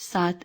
7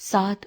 7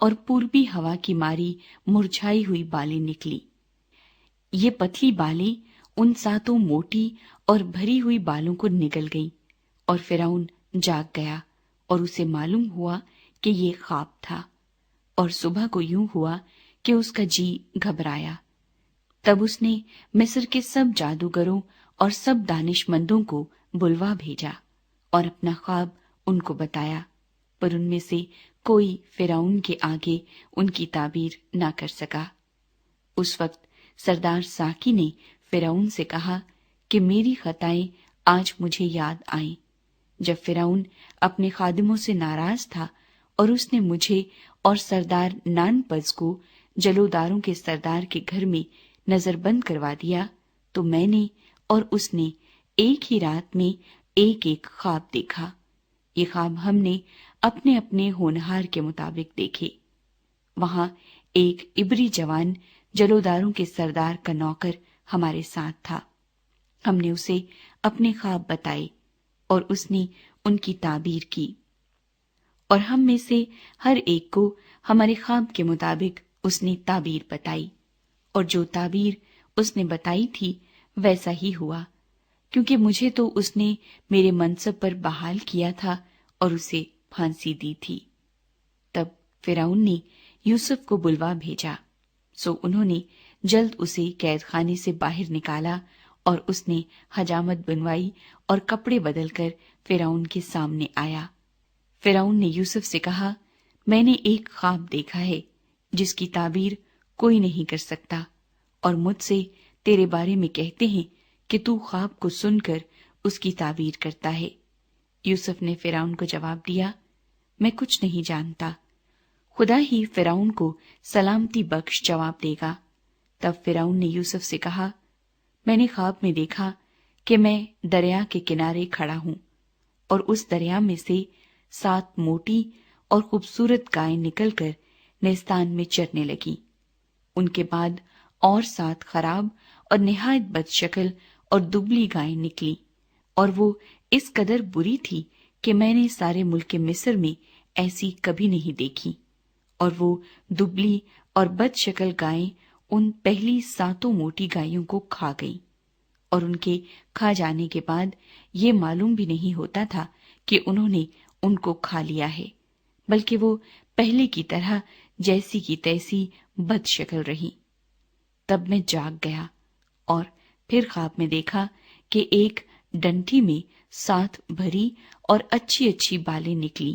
اور پوربی ہوا کی ماری مرجھائی ہوئی بالیں نکلی۔ یہ پتلی بالیں ان 7 موٹی اور بھری ہوئی بالوں کو نگل گئیں، اور فرعون جاگ گیا اور اسے معلوم ہوا کہ یہ خواب تھا، اور صبح کو یوں ہوا کہ اس کا جی گھبرایا۔ تب اس نے مصر کے سب جادوگروں اور سب دانش مندوں کو بلوا بھیجا اور اپنا خواب ان کو بتایا، پر ان میں سے کوئی فرعون کے آگے ان کی تعبیر نہ کر سکا۔ اس وقت سردار ساقی نے فرعون سے کہا کہ میری خطائیں آج مجھے یاد آئیں، جب فرعون اپنے خادموں سے ناراض تھا اور اس نے مجھے اور سردار نان پز کو جلوداروں کے سردار کے گھر میں نظر بند کروا دیا، تو میں نے اور اس نے ایک ہی رات میں ایک ایک خواب دیکھا۔ یہ خواب ہم نے اپنے اپنے ہونہار کے مطابق دیکھے۔ وہاں ایک عبری جوان جلوداروں کے سردار کا نوکر ہمارے ساتھ تھا۔ ہم نے اسے اپنے خواب بتائے اور اس نے ان کی تعبیر کی، اور ہم میں سے ہر ایک کو ہمارے خواب کے مطابق اس نے تعبیر بتائی، اور جو تعبیر اس نے بتائی تھی ویسا ہی ہوا، کیونکہ مجھے تو اس نے میرے منصب پر بحال کیا تھا اور اسے پھانسی دی تھی۔ تب فرعون نے یوسف کو بلوا بھیجا، سو انہوں نے جلد اسے قید خانے سے باہر نکالا، اور اس نے حجامت بنوائی اور کپڑے بدل کر فرعون کے سامنے آیا۔ فرعون نے یوسف سے کہا، میں نے ایک خواب دیکھا ہے جس کی تعبیر کوئی نہیں کر سکتا، اور مجھ سے تیرے بارے میں کہتے ہیں کہ تو خواب کو سن کر اس کی تعبیر کرتا ہے۔ یوسف نے فرعون کو جواب دیا، میں کچھ نہیں جانتا، خدا ہی فرعون کو سلامتی بخش جواب دے گا۔ تب فرعون نے یوسف سے کہا، میں نے خواب میں دیکھا کہ میں دریا کے کنارے کھڑا ہوں، اور اس دریا میں سے 7 موٹی اور خوبصورت گائیں نکل کر نیستان میں چرنے لگیں۔ ان کے بعد اور 7 خراب اور نہایت بد شکل اور دبلی گائیں نکلی، اور وہ اس قدر بری تھی کہ میں نے سارے ملک مصر میں ایسی کبھی نہیں دیکھی۔ اور وہ دبلی اور بد شکل گائیں ان پہلی 7 موٹی گائیوں کو کھا گئیں، اور ان کے کھا جانے کے بعد یہ معلوم بھی نہیں ہوتا تھا کہ انہوں نے ان کو کھا لیا ہے، بلکہ وہ پہلے کی طرح جیسی کی تیسی بد شکل رہی۔ تب میں جاگ گیا اور پھر خواب میں دیکھا کہ ایک ڈنٹی میں 7 بھری اور اچھی اچھی بالیں نکلی،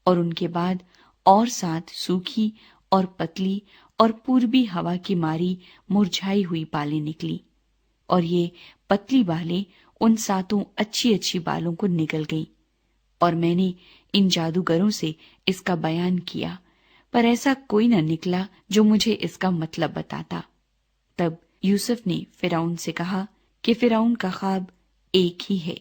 اور ان کے بعد اور 7 سوکھی اور پتلی اور پوربی ہوا کی ماری مرجھائی ہوئی بالیں نکلی، اور یہ پتلی بالیں ان 7 اچھی اچھی بالوں کو نگل گئیں۔ اور میں نے ان جادوگروں سے اس کا بیان کیا، پر ایسا کوئی نہ نکلا جو مجھے اس کا مطلب بتاتا۔ تب یوسف نے فرعون سے کہا کہ فرعون کا خواب ایک ہی ہے،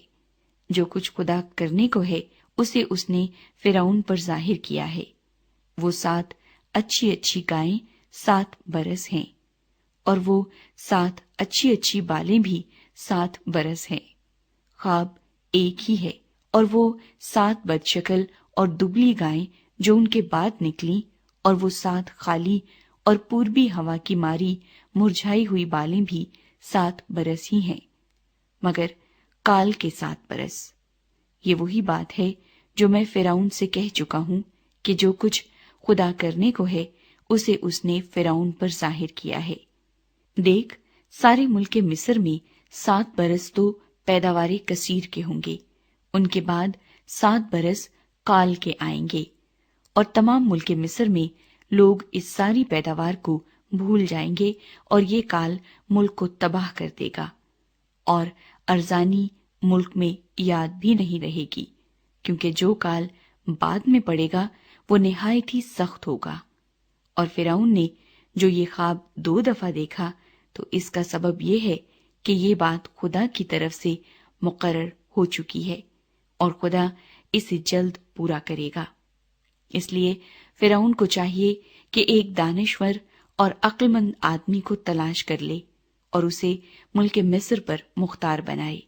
جو کچھ خدا کرنے کو ہے اسے اس نے فرعون پر ظاہر کیا ہے۔ وہ 7 اچھی اچھی گائیں 7 برس ہیں، اور وہ 7 اچھی اچھی بالیں بھی 7 برس ہیں۔ خواب ایک ہی ہے، اور وہ 7 بد شکل اور دبلی گائیں جو ان کے بعد نکلی، اور وہ 7 خالی اور پوربی ہوا کی ماری مرجھائی ہوئی بالیں بھی 7 برس ہی ہیں، مگر کال کے 7 برس۔ یہ وہی بات ہے جو میں فرعون سے کہہ چکا ہوں کہ جو کچھ خدا کرنے کو ہے اسے اس نے فرعون پر ظاہر کیا ہے۔ دیکھ، سارے ملک مصر میں 7 برس تو پیداوار کثیر کے ہوں گے، ان کے بعد 7 برس کال کے آئیں گے، اور تمام ملک مصر میں لوگ اس ساری پیداوار کو بھول جائیں گے، اور یہ کال ملک کو تباہ کر دے گا، اور ارزانی ملک میں یاد بھی نہیں رہے گی، کیونکہ جو کال بعد میں پڑے گا وہ نہایت ہی سخت ہوگا۔ اور فرعون نے جو یہ خواب 2 دفعہ دیکھا، تو اس کا سبب یہ ہے کہ یہ بات خدا کی طرف سے مقرر ہو چکی ہے، اور خدا اسے جلد پورا کرے گا۔ اس لیے فرعون کو چاہیے کہ ایک دانشور اور عقل مند آدمی کو تلاش کر لے اور اسے ملک مصر پر مختار بنائے۔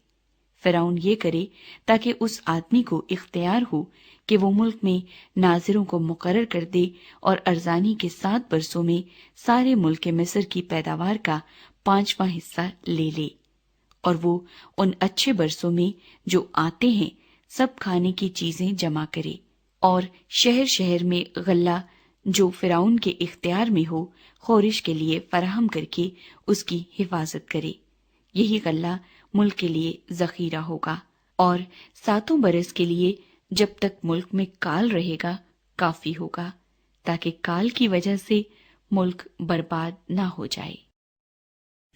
فرعون یہ کرے تاکہ اس آدمی کو اختیار ہو کہ وہ ملک میں ناظروں کو مقرر کر دے اور ارزانی کے 7 برسوں میں سارے ملک مصر کی پیداوار کا 5واں حصہ لے لے، اور وہ ان اچھے برسوں میں جو آتے ہیں سب کھانے کی چیزیں جمع کرے، اور شہر شہر میں غلہ جو فرعون کے اختیار میں ہو خورش کے لیے فراہم کر کے اس کی حفاظت کرے۔ یہی غلہ ملک کے لیے ذخیرہ ہوگا، اور 7 برس کے لیے جب تک ملک میں کال رہے گا کافی ہوگا، تاکہ کال کی وجہ سے ملک برباد نہ ہو جائے۔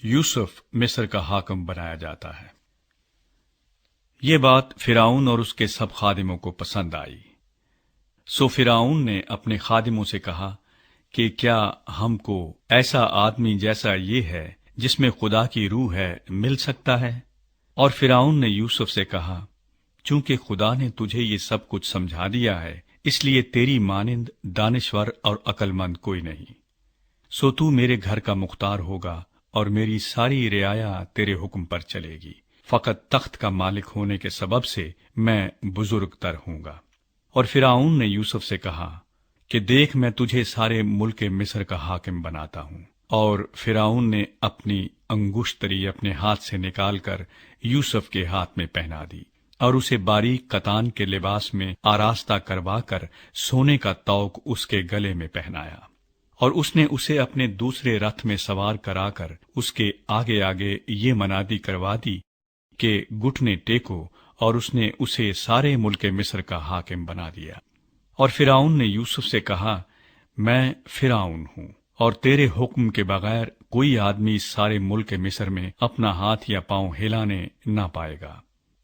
یوسف مصر کا حاکم بنایا جاتا ہے۔ یہ بات فرعون اور اس کے سب خادموں کو پسند آئی، سو فرعون نے اپنے خادموں سے کہا کہ کیا ہم کو ایسا آدمی جیسا یہ ہے جس میں خدا کی روح ہے مل سکتا ہے؟ اور فرعون نے یوسف سے کہا، چونکہ خدا نے تجھے یہ سب کچھ سمجھا دیا ہے، اس لیے تیری مانند دانشور اور عقل مند کوئی نہیں، سو تو میرے گھر کا مختار ہوگا اور میری ساری رعایا تیرے حکم پر چلے گی، فقط تخت کا مالک ہونے کے سبب سے میں بزرگ تر ہوں گا۔ اور فرعون نے یوسف سے کہا کہ دیکھ میں تجھے سارے ملک مصر کا حاکم بناتا ہوں۔ اور فرعون نے اپنی انگشتری اپنے ہاتھ سے نکال کر یوسف کے ہاتھ میں پہنا دی، اور اسے باریک کتان کے لباس میں آراستہ کروا کر سونے کا توق اس کے گلے میں پہنایا، اور اس نے اسے اپنے دوسرے رتھ میں سوار کرا کر اس کے آگے آگے یہ منادی کروا دی کہ گھٹنے ٹیکو، اور اس نے اسے سارے ملک مصر کا حاکم بنا دیا۔ اور فرعون نے یوسف سے کہا، میں فرعون ہوں، اور تیرے حکم کے بغیر کوئی آدمی اس سارے ملک مصر میں اپنا ہاتھ یا پاؤں ہلانے نہ پائے گا۔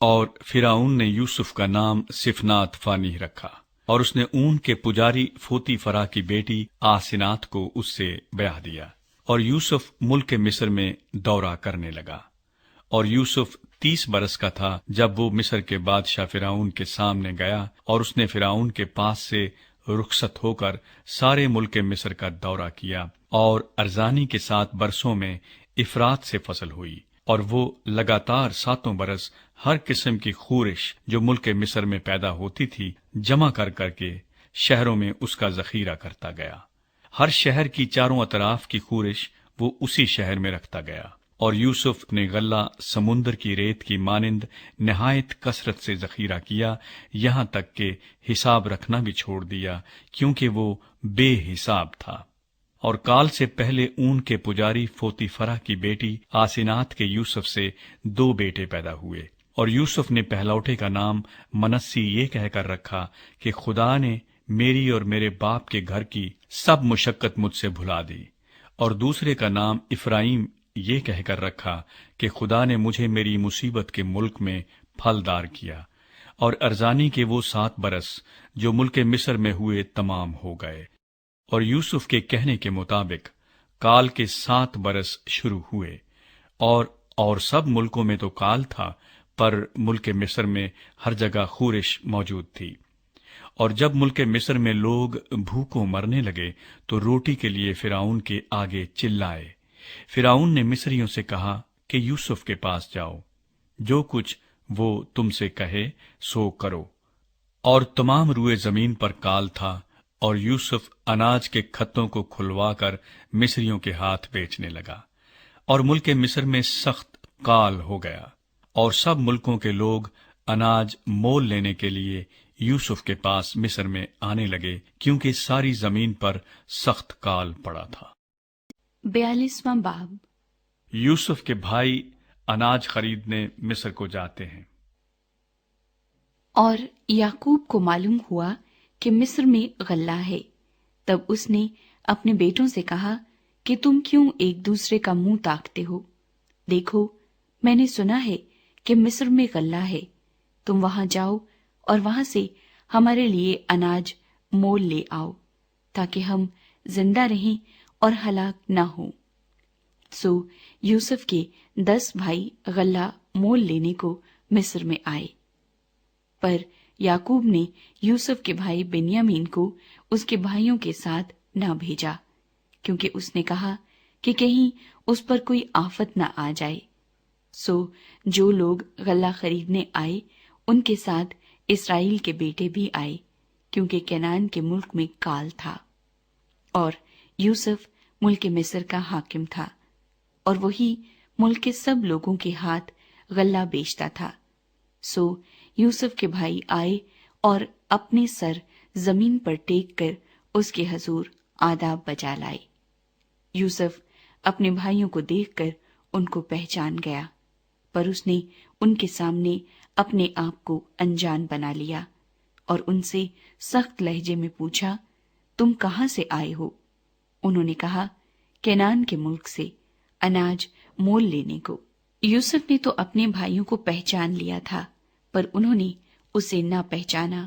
اور فرعون نے یوسف کا نام صفنات فانی رکھا، اور اس نے اون کے پجاری فوتی فرا کی بیٹی آسنات کو اس سے بیاہ دیا، اور یوسف ملک مصر میں دورہ کرنے لگا۔ اور یوسف 30 برس کا تھا جب وہ مصر کے بادشاہ فرعون کے سامنے گیا، اور اس نے فرعون کے پاس سے رخصت ہو کر سارے ملک مصر کا دورہ کیا، اور ارزانی کے 7 برسوں میں افرات سے فصل ہوئی، اور وہ لگاتار 7 برس ہر قسم کی خورش جو ملک مصر میں پیدا ہوتی تھی جمع کر کر کے شہروں میں اس کا ذخیرہ کرتا گیا۔ ہر شہر کی چاروں اطراف کی خورش وہ اسی شہر میں رکھتا گیا۔ اور یوسف نے غلہ سمندر کی ریت کی مانند نہایت کثرت سے ذخیرہ کیا، یہاں تک کہ حساب رکھنا بھی چھوڑ دیا، کیونکہ وہ بے حساب تھا۔ اور کال سے پہلے اون کے پجاری فوتی فرا کی بیٹی آسنات کے یوسف سے 2 بیٹے پیدا ہوئے، اور یوسف نے پہلوٹے کا نام منسی یہ کہہ کر رکھا کہ خدا نے میری اور میرے باپ کے گھر کی سب مشقت مجھ سے بھلا دی، اور دوسرے کا نام افرایم یہ کہہ کر رکھا کہ خدا نے مجھے میری مصیبت کے ملک میں پھلدار کیا، اور ارزانی کے وہ 7 برس جو ملک مصر میں ہوئے تمام ہو گئے۔ اور یوسف کے کہنے کے مطابق کال کے 7 برس شروع ہوئے، اور سب ملکوں میں تو کال تھا، پر ملک مصر میں ہر جگہ خورش موجود تھی۔ اور جب ملک مصر میں لوگ بھوکوں مرنے لگے تو روٹی کے لیے فرعون کے آگے چلائے۔ فرعون نے مصریوں سے کہا کہ یوسف کے پاس جاؤ، جو کچھ وہ تم سے کہے سو کرو۔ اور تمام روئے زمین پر کال تھا، اور یوسف اناج کے کھتوں کو کھلوا کر مصریوں کے ہاتھ بیچنے لگا، اور ملک مصر میں سخت کال ہو گیا، اور سب ملکوں کے لوگ اناج مول لینے کے لیے یوسف کے پاس مصر میں آنے لگے، کیونکہ ساری زمین پر سخت کال پڑا تھا۔ 42واں باب۔ یوسف کے بھائی اناج خریدنے مصر کو جاتے ہیں۔ اور یعقوب کو معلوم ہوا کہ مصر میں غلہ ہے، تب اس نے اپنے بیٹوں سے کہا کہ تم کیوں ایک دوسرے کا منہ تاکتے ہو؟ دیکھو، میں نے سنا ہے کہ مصر میں غلہ ہے، تم وہاں جاؤ اور وہاں سے ہمارے لیے اناج مول لے آؤ، تاکہ ہم زندہ رہیں اور ہلاک نہ ہوں۔ سو یوسف کے 10 بھائی غلہ مول لینے کو مصر میں آئے، پر یعقوب نے یوسف کے بھائی بنیامین کو اس کے بھائیوں کے ساتھ نہ بھیجا، کیونکہ اس نے کہا کہ کہیں اس پر کوئی آفت نہ آ جائے۔ سو جو لوگ غلہ خریدنے آئے ان کے ساتھ اسرائیل کے بیٹے بھی آئے، کیونکہ کنعان کے ملک میں کال تھا، اور یوسف ملک مصر کا حاکم تھا، اور وہی ملک کے سب لوگوں کے ہاتھ غلہ بیچتا تھا۔ سو یوسف کے بھائی آئے اور اپنے سر زمین پر ٹیک کر اس کے حضور آداب بجا لائے۔ یوسف اپنے بھائیوں کو دیکھ کر ان کو پہچان گیا، پر اس نے ان کے سامنے اپنے آپ کو انجان بنا لیا اور ان سے سخت لہجے میں پوچھا، تم کہاں سے آئے ہو؟ انہوں نے کہا، کنعان کے ملک سے، اناج مول لینے کو۔ یوسف نے تو اپنے بھائیوں کو پہچان لیا تھا، پر انہوں نے اسے نہ پہچانا،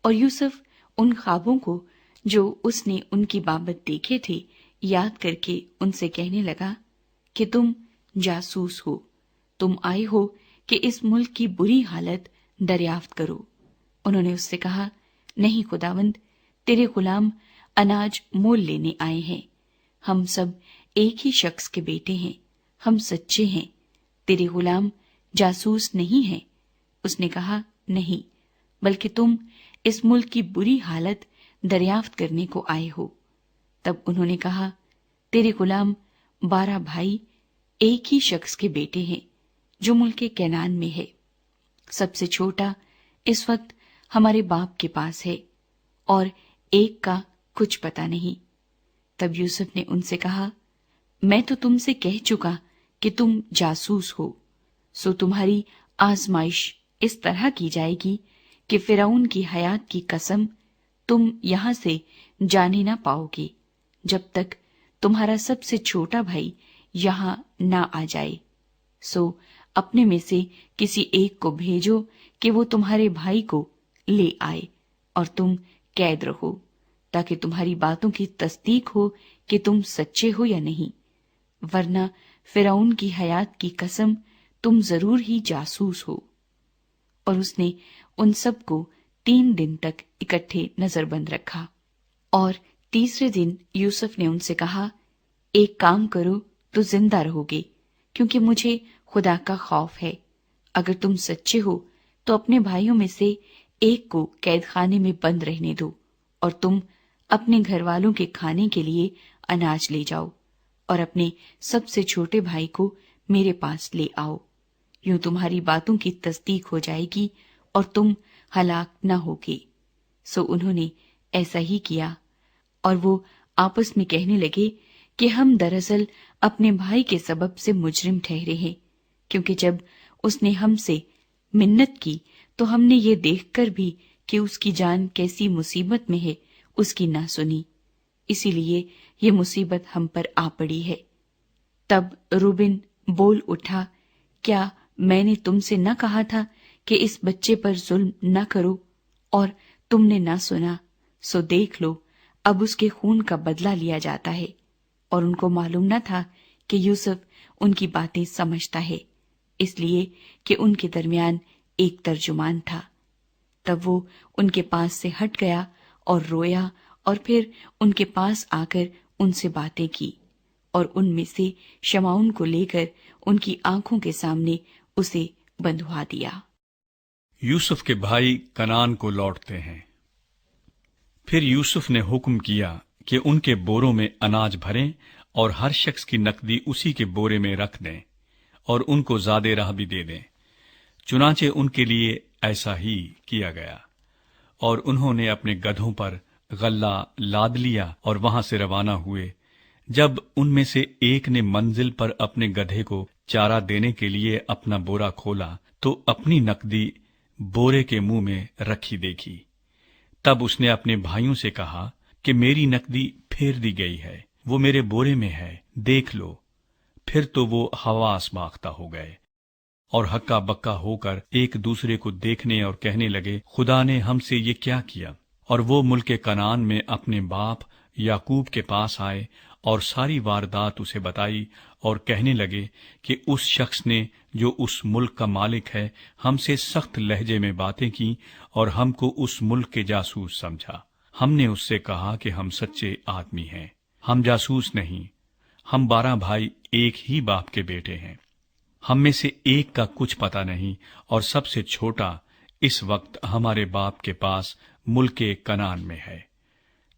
اور یوسف ان خوابوں کو جو اس نے ان کی بابت دیکھے تھے یاد کر کے ان سے کہنے لگا کہ تم جاسوس ہو، تم آئے ہو کہ اس ملک کی بری حالت دریافت کرو۔ انہوں نے اس سے کہا، نہیں خداوند، تیرے غلام اناج مول لینے آئے ہیں، ہم سب ایک ہی شخص کے بیٹے ہیں، ہم سچے ہیں، تیرے غلام جاسوس نہیں ہیں۔ اس نے کہا، نہیں، بلکہ تم اس ملک کی بری حالت دریافت کرنے کو آئے ہو۔ تب انہوں نے کہا، تیرے غلام 12 بھائی ایک ہی شخص کے بیٹے ہیں جو ملک کنعان میں ہے، سب سے چھوٹا اس وقت ہمارے باپ کے پاس ہے، اور ایک کا کچھ پتہ نہیں۔ تب یوسف نے ان سے کہا، میں تو تم سے کہہ چکا کہ تم جاسوس ہو، سو تمہاری آزمائش اس طرح کی جائے گی کہ فرعون کی حیات کی قسم تم یہاں سے جانے نہ پاؤ گے جب تک تمہارا سب سے چھوٹا بھائی یہاں نہ آ جائے۔ سو اپنے میں سے کسی ایک کو بھیجو کہ وہ تمہارے بھائی کو لے آئے، اور تم قید رہو، تاکہ تمہاری باتوں کی تصدیق ہو کہ تم سچے ہو یا نہیں، ورنہ فرعون کی حیات کی قسم تم ضرور ہی جاسوس ہو۔ اور اس نے ان سب کو 3 دن تک اکٹھے نظر بند رکھا، اور تیسرے دن یوسف نے ان سے کہا، ایک کام کرو تو زندہ رہو گے، کیونکہ مجھے خدا کا خوف ہے۔ اگر تم سچے ہو تو اپنے بھائیوں میں سے ایک کو قید خانے میں بند رہنے دو، اور تم اپنے گھر والوں کے کھانے کے لیے اناج لے جاؤ، اور اپنے سب سے چھوٹے بھائی کو میرے پاس لے آؤ، یوں تمہاری باتوں کی تصدیق ہو جائے گی اور تم ہلاک نہ ہوگے۔ سو انہوں نے ایسا ہی کیا، اور وہ آپس میں کہنے لگے کہ ہم دراصل اپنے بھائی کے سبب سے مجرم ٹھہرے ہیں، کیونکہ جب اس نے ہم سے منت کی تو ہم نے یہ دیکھ کر بھی کہ اس کی جان کیسی مصیبت میں ہے اس کی نہ سنی، اسی لیے یہ مصیبت ہم پر آ پڑی ہے۔ تب روبن بول اٹھا، کیا میں نے تم سے نہ کہا تھا کہ اس بچے پر ظلم نہ کرو، اور تم نے نہ سنا؟ سو دیکھ لو، اب اس کے خون کا بدلہ لیا جاتا ہے۔ اور ان کو معلوم نہ تھا کہ یوسف ان کی باتیں سمجھتا ہے، اس لیے کہ ان کے درمیان ایک ترجمان تھا۔ تب وہ ان کے پاس سے ہٹ گیا اور رویا، اور پھر ان کے پاس آ کر ان سے باتیں کی، اور ان میں سے شمعون کو لے کر ان کی آنکھوں کے سامنے اسے بندھوا دیا۔ یوسف کے بھائی کنعان کو لوٹتے ہیں۔ پھر یوسف نے حکم کیا کہ ان کے بوروں میں اناج بھریں اور ہر شخص کی نقدی اسی کے بورے میں رکھ دیں، اور ان کو زیادہ راہ بھی دے دیں۔ چنانچہ ان کے لیے ایسا ہی کیا گیا، اور انہوں نے اپنے گدھوں پر غلہ لاد لیا اور وہاں سے روانہ ہوئے۔ جب ان میں سے ایک نے منزل پر اپنے گدھے کو چارہ دینے کے لیے اپنا بورا کھولا تو اپنی نقدی بورے کے منہ میں رکھی دیکھی۔ تب اس نے اپنے بھائیوں سے کہا کہ میری نقدی پھیر دی گئی ہے، وہ میرے بورے میں ہے، دیکھ لو۔ پھر تو وہ حواس باختہ ہو گئے اور ہکا بکا ہو کر ایک دوسرے کو دیکھنے اور کہنے لگے، خدا نے ہم سے یہ کیا کیا؟ اور وہ ملک کنعان میں اپنے باپ یعقوب کے پاس آئے اور ساری واردات اسے بتائی، اور کہنے لگے کہ اس شخص نے جو اس ملک کا مالک ہے ہم سے سخت لہجے میں باتیں کی اور ہم کو اس ملک کے جاسوس سمجھا۔ ہم نے اس سے کہا کہ ہم سچے آدمی ہیں، ہم جاسوس نہیں، ہم 12 بھائی ایک ہی باپ کے بیٹے ہیں، ہم میں سے ایک کا کچھ پتہ نہیں، اور سب سے چھوٹا اس وقت ہمارے باپ کے پاس ملک کنعان میں ہے۔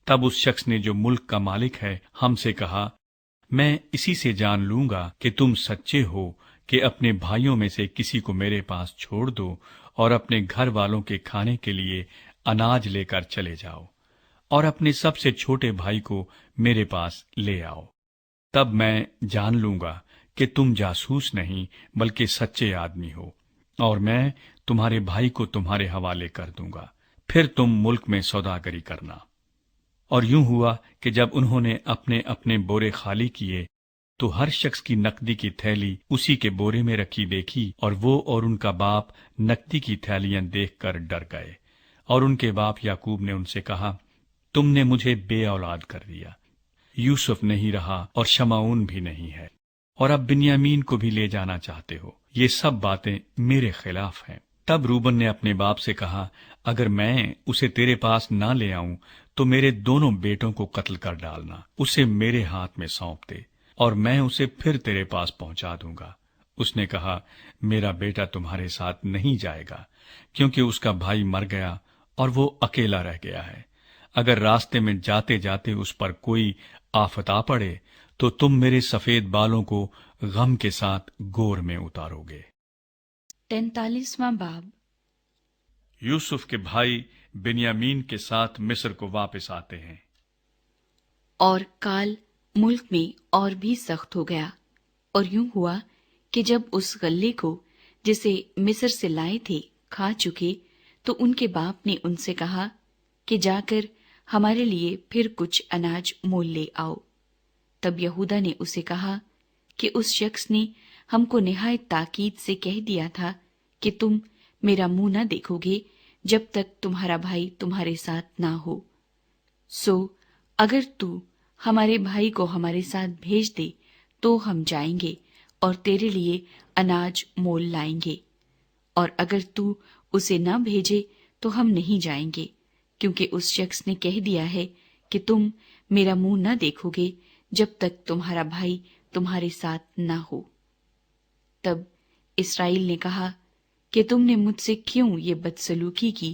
تب اس شخص نے جو ملک کا مالک ہے ہم سے کہا، میں اسی سے جان لوں گا کہ تم سچے ہو کہ اپنے بھائیوں میں سے کسی کو میرے پاس چھوڑ دو اور اپنے گھر والوں کے کھانے کے لیے اناج لے کر چلے جاؤ، اور اپنے سب سے چھوٹے بھائی کو میرے پاس لے آؤ۔ تب میں جان لوں گا کہ تم جاسوس نہیں بلکہ سچے آدمی ہو، اور میں تمہارے بھائی کو تمہارے حوالے کر دوں گا، پھر تم ملک میں سوداگری کرنا۔ اور یوں ہوا کہ جب انہوں نے اپنے اپنے بورے خالی کیے تو ہر شخص کی نقدی کی تھیلی اسی کے بورے میں رکھی دیکھی، اور وہ اور ان کا باپ نقدی کی تھیلیاں دیکھ کر ڈر گئے۔ اور ان کے باپ یعقوب نے ان سے کہا، تم نے مجھے بے اولاد کر دیا، یوسف نہیں رہا اور شمعون بھی نہیں ہے، اور اب بنیامین کو بھی لے جانا چاہتے ہو۔ یہ سب باتیں میرے خلاف ہیں۔ تب روبن نے اپنے باپ سے کہا، اگر میں اسے تیرے پاس نہ لے آؤں تو میرے دونوں بیٹوں کو قتل کر ڈالنا، اسے میرے ہاتھ میں سونپ دے، اور میں اسے پھر تیرے پاس پہنچا دوں گا۔ اس نے کہا، میرا بیٹا تمہارے ساتھ نہیں جائے گا، کیونکہ اس کا بھائی مر گیا اور وہ اکیلا رہ گیا ہے۔ اگر راستے میں جاتے جاتے اس پر کوئی آفت آ پڑے تو تم میرے سفید بالوں کو غم کے ساتھ گور میں اتارو گے۔ 43واں باب۔ یوسف کے بھائی بنیامین کے ساتھ مصر کو واپس آتے ہیں۔ اور کال ملک میں اور بھی سخت ہو گیا، اور یوں ہوا کہ جب اس غلے کو جسے مصر سے لائے تھے کھا چکے تو ان کے باپ نے ان سے کہا کہ جا کر ہمارے لیے پھر کچھ اناج مول لے آؤ۔ تب یہودا نے اسے کہا کہ اس شخص نے ہم کو نہایت تاکید سے کہہ دیا تھا کہ تم میرا منہ نہ دیکھو گے جب تک تمہارا بھائی تمہارے ساتھ نہ ہو۔ سو اگر تو ہمارے بھائی کو ہمارے ساتھ بھیج دے تو ہم جائیں گے اور تیرے لیے اناج مول لائیں گے، اور اگر تو اسے نہ بھیجے تو ہم نہیں جائیں گے، کیونکہ اس شخص نے کہہ دیا ہے کہ تم میرا منہ نہ دیکھو گے جب تک تمہارا بھائی تمہارے ساتھ نہ ہو۔ تب اسرائیل نے کہا کہ تم نے مجھ سے کیوں یہ بدسلوکی کی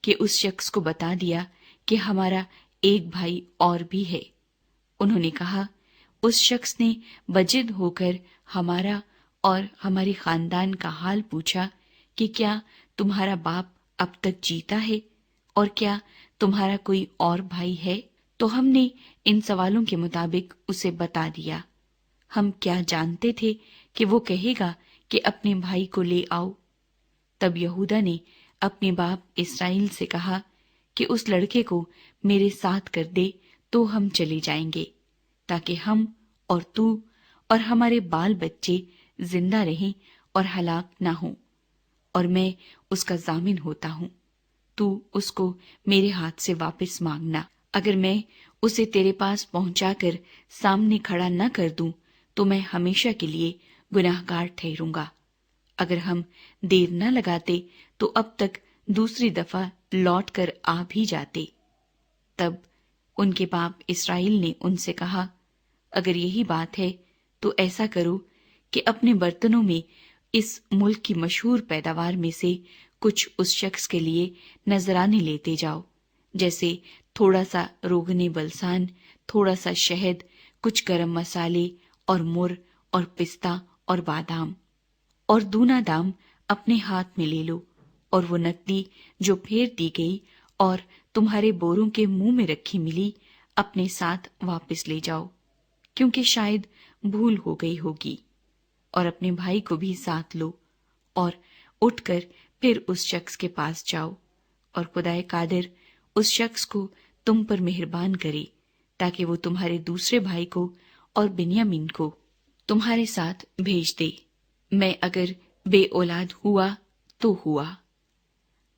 کہ اس شخص کو بتا دیا کہ ہمارا ایک بھائی اور بھی ہے؟ انہوں نے کہا، اس شخص نے بجد ہو کر ہمارا اور ہمارے خاندان کا حال پوچھا کہ کیا تمہارا باپ اب تک جیتا ہے، اور کیا تمہارا کوئی اور بھائی ہے؟ تو ہم نے ان سوالوں کے مطابق اسے بتا دیا۔ ہم کیا جانتے تھے کہ وہ کہے گا کہ اپنے بھائی کو لے آؤ؟ تب یہودا نے اپنے باپ اسرائیل سے کہا کہ اس لڑکے کو میرے ساتھ کر دے تو ہم چلے جائیں گے، تاکہ ہم اور تو اور ہمارے بال بچے زندہ رہیں اور ہلاک نہ ہوں، اور میں اس کا ضامن ہوتا ہوں۔ تو اس کو میرے ہاتھ سے واپس مانگنا۔ اگر میں اسے تیرے پاس پہنچا کر سامنے کھڑا نہ کر دوں تو میں ہمیشہ کے لیے گناہگار ٹھہروں گا۔ اگر ہم دیر نہ لگاتے تو اب تک دوسری دفعہ لوٹ کر آ بھی جاتے۔ تب ان کے باپ اسرائیل نے ان سے کہا، اگر یہی بات ہے تو ایسا کرو کہ اپنے برتنوں میں اس ملک کی مشہور پیداوار میں سے کچھ اس شخص کے لیے نذرانے لیتے جاؤ، جیسے تھوڑا سا روغن بلسان، تھوڑا سا شہد، کچھ گرم مسالے اور مر اور پستہ اور بادام، اور دونا دام اپنے ہاتھ میں لے لو، اور وہ نقدی جو پھیر دی گئی اور تمہارے بوروں کے منہ میں رکھی ملی اپنے ساتھ واپس لے جاؤ، کیونکہ شاید بھول ہو گئی ہوگی، اور اپنے بھائی کو بھی ساتھ لو، اور اٹھ کر پھر اس شخص کے پاس جاؤ، اور خدائے قادر اس شخص کو تم پر مہربان کرے تاکہ وہ تمہارے دوسرے بھائی کو اور بنیامین کو تمہارے ساتھ بھیج دے۔ میں اگر بے اولاد ہوا تو ہوا۔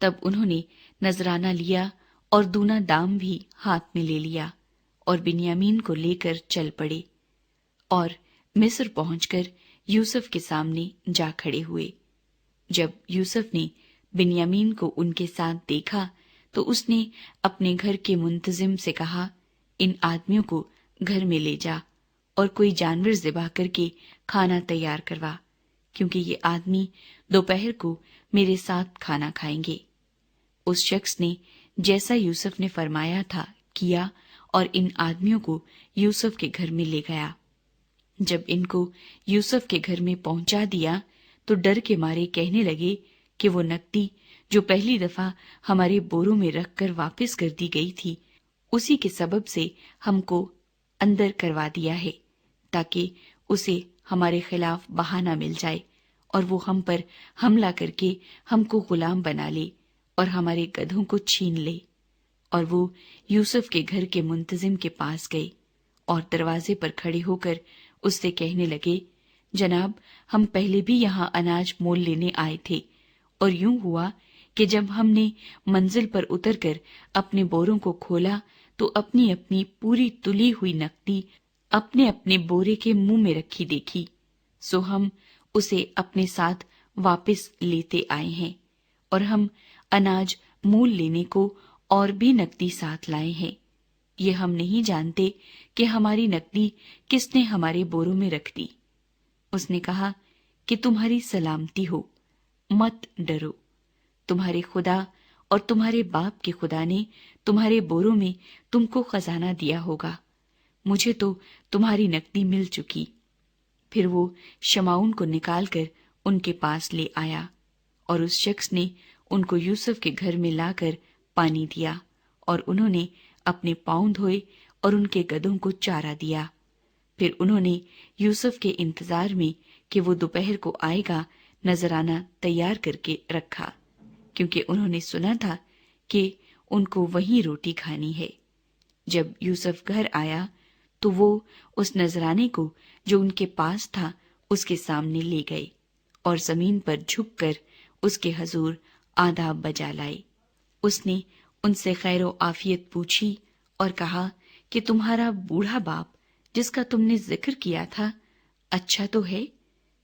تب انہوں نے نذرانہ لیا اور دونا دام بھی ہاتھ میں لے لیا، اور بنیامین کو لے کر چل پڑے، اور مصر پہنچ کر یوسف کے سامنے جا کھڑے ہوئے۔ جب یوسف نے بنیامین کو ان کے ساتھ دیکھا تو اس نے اپنے گھر کے منتظم سے کہا، ان آدمیوں کو گھر میں لے جا اور کوئی جانور ذبح کر کے کھانا تیار کروا، کیونکہ یہ آدمی دوپہر کو میرے ساتھ کھانا کھائیں گے۔ اس شخص نے جیسا یوسف نے فرمایا تھا کیا اور ان آدمیوں کو یوسف کے گھر میں لے گیا۔ جب ان کو یوسف کے گھر میں پہنچا دیا تو ڈر کے مارے کہنے لگے کہ وہ نقدی جو پہلی دفعہ ہمارے بوروں میں رکھ کر واپس کر دی گئی تھی، اسی کے سبب سے ہم کو اندر کروا دیا ہے، تاکہ اسے ہمارے خلاف بہانہ مل جائے اور وہ ہم پر حملہ کر کے ہم کو غلام بنا لے اور ہمارے گدھوں کو چھین لے۔ اور وہ یوسف کے گھر کے منتظم کے پاس گئے اور دروازے پر کھڑے ہو کر اس سے کہنے لگے، جناب، ہم پہلے بھی یہاں اناج مول لینے آئے تھے، اور یوں ہوا کہ جب ہم نے منزل پر اتر کر اپنے بوروں کو کھولا تو اپنی اپنی پوری تلی ہوئی نقدی اپنے اپنے بورے کے منہ میں رکھی دیکھی، سو ہم اسے اپنے ساتھ واپس لیتے آئے ہیں، اور ہم اناج مول لینے کو اور بھی نقدی ساتھ لائے ہیں۔ یہ ہم نہیں جانتے کہ ہماری نقدی کس نے ہمارے بوروں میں رکھ دی۔ اس نے کہا کہ تمہاری سلامتی ہو، مت ڈرو، تمہارے خدا اور تمہارے باپ کے خدا نے تمہارے بوروں میں تم کو خزانہ دیا ہوگا، مجھے تو تمہاری نقدی مل چکی۔ پھر وہ شمعون کو نکال کر ان کے پاس لے آیا، اور اس شخص نے ان کو یوسف کے گھر میں لا کر پانی دیا، اور انہوں نے اپنے پاؤں دھوئے اور ان کے گدھوں کو چارہ دیا۔ پھر انہوں نے یوسف کے انتظار میں کہ وہ دوپہر کو آئے گا نذرانہ تیار کر کے رکھا، کیونکہ انہوں نے سنا تھا کہ ان کو وہیں روٹی کھانی ہے۔ جب یوسف گھر آیا تو وہ اس نذرانے کو جو ان کے پاس تھا اس کے سامنے لے گئے اور زمین پر جھک کر اس کے حضور آداب بجا لائے۔ اس نے ان سے خیر و عافیت پوچھی اور کہا کہ تمہارا بوڑھا باپ جس کا تم نے ذکر کیا تھا اچھا تو ہے؟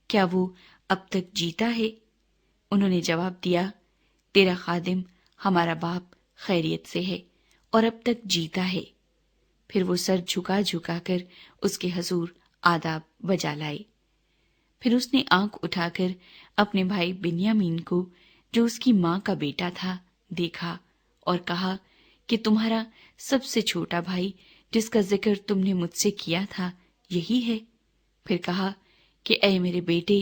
کیا وہ اب تک جیتا ہے؟ انہوں نے جواب دیا، تیرا خادم ہمارا باپ خیریت سے ہے اور اب تک جیتا ہے۔ پھر وہ سر جھکا جھکا کر اس کے حضور آداب بجا لائے۔ پھر اس نے آنکھ اٹھا کر اپنے بھائی بنیامین کو جو اس کی ماں کا بیٹا تھا دیکھا اور کہا کہ تمہارا سب سے چھوٹا بھائی جس کا ذکر تم نے مجھ سے کیا تھا یہی ہے؟ پھر کہا کہ اے میرے بیٹے،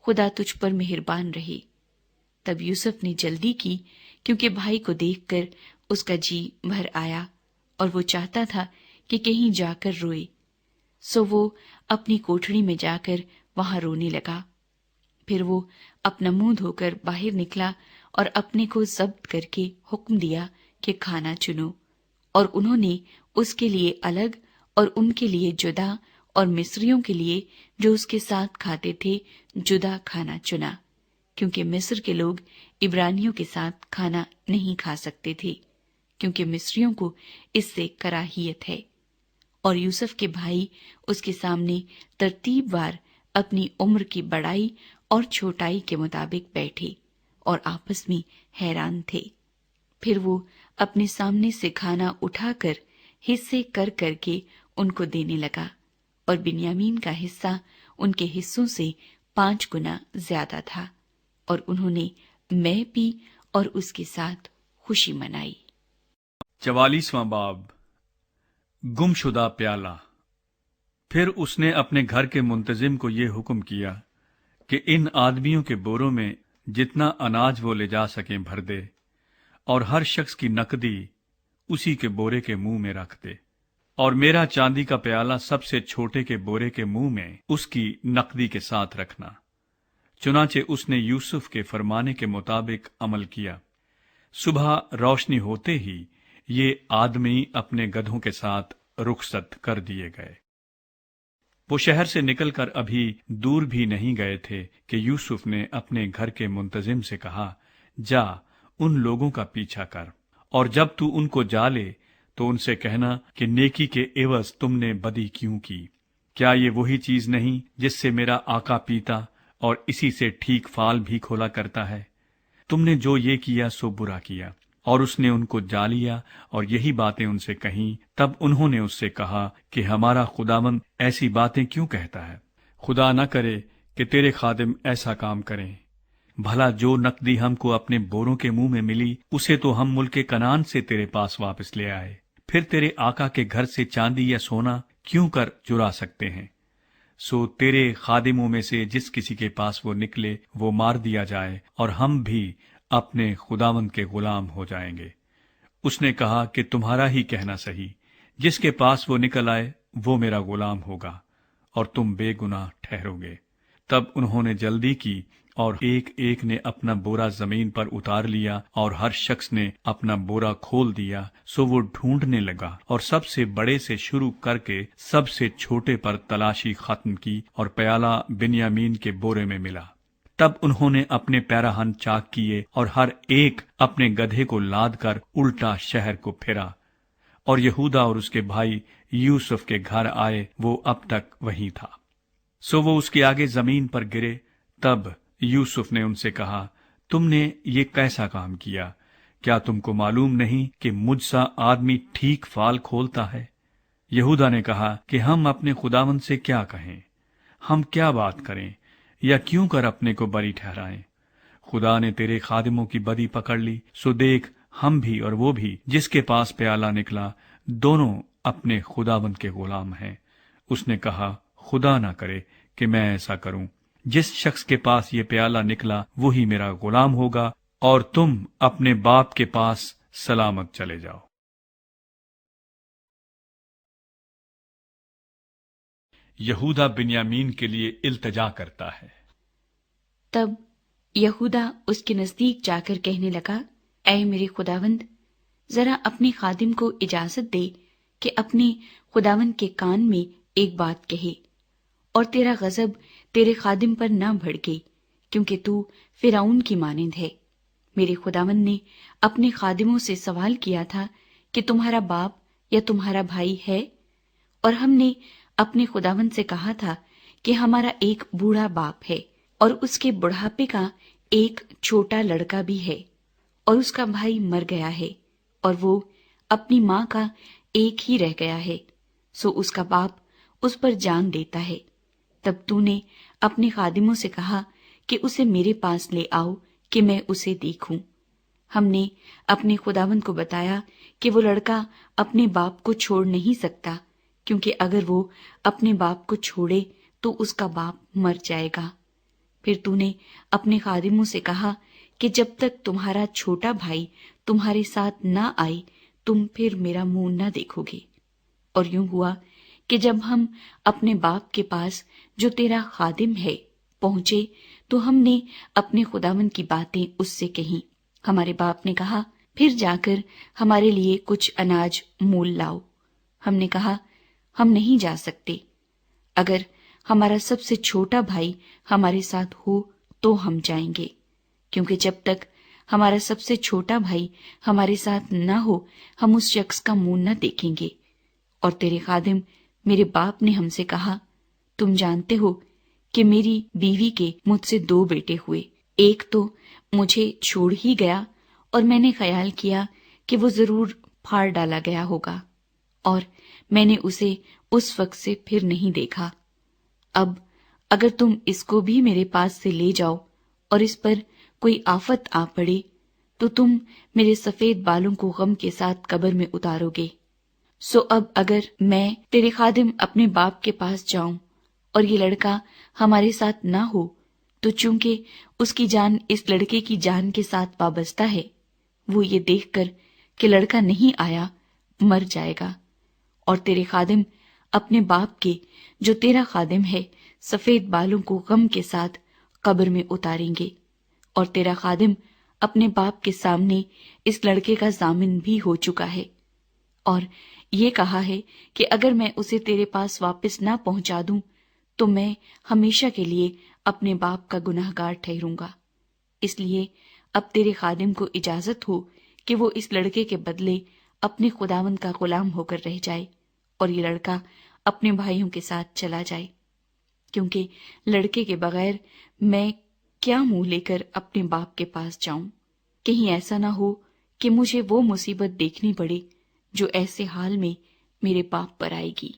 خدا تجھ پر مہربان رہے۔ تب یوسف نے جلدی کی، کیونکہ بھائی کو دیکھ کر اس کا جی بھر آیا اور وہ چاہتا تھا کہ کہیں جا کر روئے، سو وہ اپنی کوٹھڑی میں جا کر وہاں رونے لگا۔ پھر وہ اپنا منہ دھو کر باہر نکلا اور اپنے کو ضبط کر کے حکم دیا کہ کھانا چنو، اور انہوں نے اس کے لیے الگ اور ان کے لیے جدا اور مصریوں کے لیے جو اس کے ساتھ کھاتے تھے جدا کھانا چنا، کیونکہ مصر کے لوگ عبرانیوں کے ساتھ کھانا نہیں کھا سکتے تھے، کیونکہ مصریوں کو اس سے کراہیت ہے۔ اور یوسف کے بھائی اس کے سامنے ترتیب وار اپنی عمر کی بڑائی اور چھوٹائی کے مطابق بیٹھے اور آپس میں حیران تھے۔ پھر وہ اپنے سامنے سے کھانا اٹھا کر حصے کر کر کے ان کو دینے لگا، اور بنیامین کا حصہ ان کے حصوں سے 5 گنا زیادہ تھا، اور انہوں نے مے پی اور اس کے ساتھ خوشی منائی۔ 44واں باب، گم شدہ پیالہ۔ پھر اس نے اپنے گھر کے منتظم کو یہ حکم کیا کہ ان آدمیوں کے بوروں میں جتنا اناج وہ لے جا سکیں بھر دے، اور ہر شخص کی نقدی اسی کے بورے کے منہ میں رکھ دے، اور میرا چاندی کا پیالہ سب سے چھوٹے کے بورے کے منہ میں اس کی نقدی کے ساتھ رکھنا۔ چنانچہ اس نے یوسف کے فرمانے کے مطابق عمل کیا۔ صبح روشنی ہوتے ہی یہ آدمی اپنے گدھوں کے ساتھ رخصت کر دیے گئے۔ وہ شہر سے نکل کر ابھی دور بھی نہیں گئے تھے کہ یوسف نے اپنے گھر کے منتظم سے کہا، جا ان لوگوں کا پیچھا کر، اور جب تو ان کو جا لے تو ان سے کہنا کہ نیکی کے عوض تم نے بدی کیوں کی؟ کیا یہ وہی چیز نہیں جس سے میرا آقا پیتا اور اسی سے ٹھیک فال بھی کھولا کرتا ہے؟ تم نے جو یہ کیا سو برا کیا۔ اور اس نے ان کو جا لیا اور یہی باتیں ان سے کہیں۔ تب انہوں نے اس سے کہا کہ ہمارا خداوند ایسی باتیں کیوں کہتا ہے؟ خدا نہ کرے کہ تیرے خادم ایسا کام کریں۔ بھلا جو نقدی ہم کو اپنے بوروں کے منہ میں ملی اسے تو ہم ملک کنعان سے تیرے پاس واپس لے آئے، پھر تیرے آقا کے گھر سے چاندی یا سونا کیوں کر چرا سکتے ہیں؟ سو تیرے خادموں میں سے جس کسی کے پاس وہ نکلے وہ مار دیا جائے، اور ہم بھی اپنے خداوند کے غلام ہو جائیں گے۔ اس نے کہا کہ تمہارا ہی کہنا صحیح، جس کے پاس وہ نکل آئے وہ میرا غلام ہوگا، اور تم بے گناہ ٹھہرو گے۔ تب انہوں نے جلدی کی، اور ایک ایک نے اپنا بورا زمین پر اتار لیا، اور ہر شخص نے اپنا بورا کھول دیا۔ سو وہ ڈھونڈنے لگا، اور سب سے بڑے سے شروع کر کے سب سے چھوٹے پر تلاشی ختم کی، اور پیالہ بنیامین کے بورے میں ملا۔ تب انہوں نے اپنے پیراہن چاک کیے، اور ہر ایک اپنے گدھے کو لاد کر الٹا شہر کو پھرا، اور یہودا اور اس کے بھائی یوسف کے گھر آئے، وہ اب تک وہیں تھا۔ سو وہ اس کے آگے زمین پر گرے۔ تب یوسف نے ان سے کہا، تم نے یہ کیسا کام کیا؟ کیا تم کو معلوم نہیں کہ مجھ سا آدمی ٹھیک فال کھولتا ہے؟ یہودا نے کہا کہ ہم اپنے خداوند سے کیا کہیں؟ ہم کیا بات کریں یا کیوں کر اپنے کو بری ٹھہرائیں؟ خدا نے تیرے خادموں کی بدی پکڑ لی، سو دیکھ ہم بھی اور وہ بھی جس کے پاس پیالہ نکلا دونوں اپنے خداوند کے غلام ہیں۔ اس نے کہا، خدا نہ کرے کہ میں ایسا کروں۔ جس شخص کے پاس یہ پیالہ نکلا وہی میرا غلام ہوگا، اور تم اپنے باپ کے پاس سلامت چلے جاؤ۔ یہودا بنیامین کے لیے التجا کرتا ہے۔ تب یہودا اس کے نزدیک جا کر کہنے لگا، اے میرے خداوند، ذرا اپنے خادم کو اجازت دے کہ اپنے خداوند کے کان میں ایک بات کہے، اور تیرا غضب تیرے خادم پر نہ بھڑکے، کیونکہ تو فرعون کی مانند ہے۔ میرے خداوند نے اپنے خادموں سے سوال کیا تھا کہ تمہارا باپ یا تمہارا بھائی ہے؟ اور ہم نے اپنے خداوند سے کہا تھا کہ ہمارا ایک بوڑھا باپ ہے، اور اس کے بڑھاپے کا ایک چھوٹا لڑکا بھی ہے، اور اس کا بھائی مر گیا ہے، اور وہ اپنی ماں کا ایک ہی رہ گیا ہے، سو اس کا باپ اس پر جان دیتا ہے۔ تب تو نے اپنے خادموں سے کہا کہ اسے میرے پاس لے آؤ کہ میں اسے دیکھوں۔ ہم نے اپنے خداوند کو بتایا کہ وہ لڑکا اپنے باپ کو چھوڑ نہیں سکتا، کیونکہ اگر وہ اپنے باپ کو چھوڑے تو اس کا باپ مر جائے گا۔ پھر تو نے اپنے خادموں سے کہا کہ جب تک تمہارا چھوٹا بھائی تمہارے ساتھ نہ آئے تم پھر میرا منہ نہ دیکھو گے۔ اور یوں ہوا کہ جب ہم اپنے باپ کے پاس جو تیرا خادم ہے پہنچے تو ہم نے اپنے خداوند کی باتیں اس سے کہیں۔ ہمارے باپ نے کہا، پھر جا کر ہمارے لیے کچھ اناج مول لاؤ۔ ہم نے کہا، ہم نہیں جا سکتے۔ اگر ہمارا سب سے چھوٹا بھائی ہمارے ساتھ ہو تو ہم جائیں گے، کیونکہ جب تک ہمارا سب سے چھوٹا بھائی ہمارے ساتھ نہ ہو ہم اس شخص کا منہ نہ دیکھیں گے۔ اور تیرے خادم میرے باپ نے ہم سے کہا، تم جانتے ہو کہ میری بیوی کے مجھ سے 2 بیٹے ہوئے، ایک تو مجھے چھوڑ ہی گیا اور میں نے خیال کیا کہ وہ ضرور پھاڑ ڈالا گیا ہوگا، اور میں نے اسے اس وقت سے پھر نہیں دیکھا۔ اب اگر تم اس کو بھی میرے پاس سے لے جاؤ اور اس پر کوئی آفت آ پڑے تو تم میرے سفید بالوں کو غم کے ساتھ قبر میں اتارو گے۔ سو اب اگر میں تیرے خادم اپنے باپ کے پاس جاؤں اور یہ لڑکا ہمارے ساتھ نہ ہو تو چونکہ اس کی جان اس لڑکے کی جان کے ساتھ وابستہ ہے، وہ یہ دیکھ کر کہ لڑکا نہیں آیا مر جائے گا، اور تیرے خادم اپنے باپ کے جو تیرا خادم ہے سفید بالوں کو غم کے ساتھ قبر میں اتاریں گے، اور تیرا خادم اپنے باپ کے سامنے اس لڑکے کا ضامن بھی ہو چکا ہے، اور یہ کہا ہے کہ اگر میں اسے تیرے پاس واپس نہ پہنچا دوں تو میں ہمیشہ کے لیے اپنے باپ کا گناہگار ٹھہروں گا۔ اس لیے اب تیرے خادم کو اجازت ہو کہ وہ اس لڑکے کے بدلے اپنے خداوند کا غلام ہو کر رہ جائے، اور یہ لڑکا اپنے بھائیوں کے ساتھ چلا جائے، کیونکہ لڑکے کے بغیر میں کیا منہ لے کر اپنے باپ کے پاس جاؤں؟ کہیں ایسا نہ ہو کہ مجھے وہ مصیبت دیکھنی پڑے جو ایسے حال میں میرے باپ پر آئے گی۔